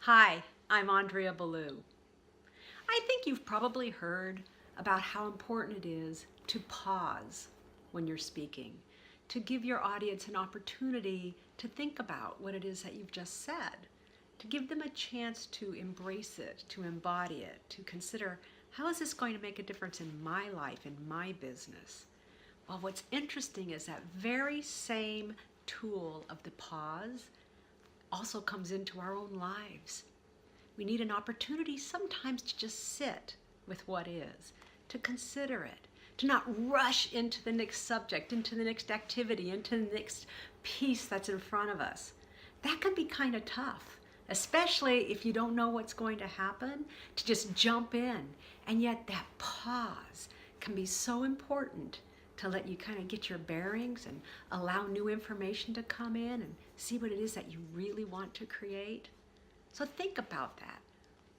Hi, I'm Andrea Beaulieu. I think you've probably heard about how important it is to pause when you're speaking, to give your audience an opportunity to think about what it is that you've just said, to give them a chance to embrace it, to embody it, to consider how is this going to make a difference in my life, in my business. Well, what's interesting is that very same tool of the pause also comes into our own lives. We need an opportunity sometimes to just sit with what is, to consider it, to not rush into the next subject, into the next activity, into the next piece that's in front of us. That can be kind of tough, especially if you don't know what's going to happen, to just jump in. And yet that pause can be so important to let you kind of get your bearings and allow new information to come in and see what it is that you really want to create. So think about that.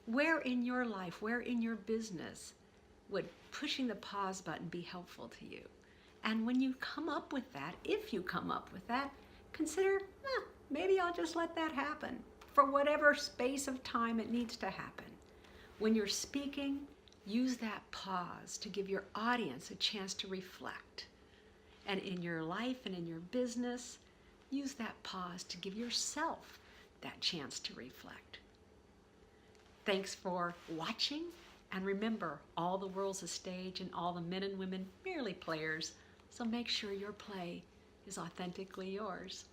Where in your life, where in your business would pushing the pause button be helpful to you? And when you come up with that, if you come up with that, consider, maybe I'll just let that happen for whatever space of time it needs to happen. When you're speaking, use that pause to give your audience a chance to reflect. And in your life and in your business, use that pause to give yourself that chance to reflect. Thanks for watching, and remember, all the world's a stage and all the men and women merely players, so make sure your play is authentically yours.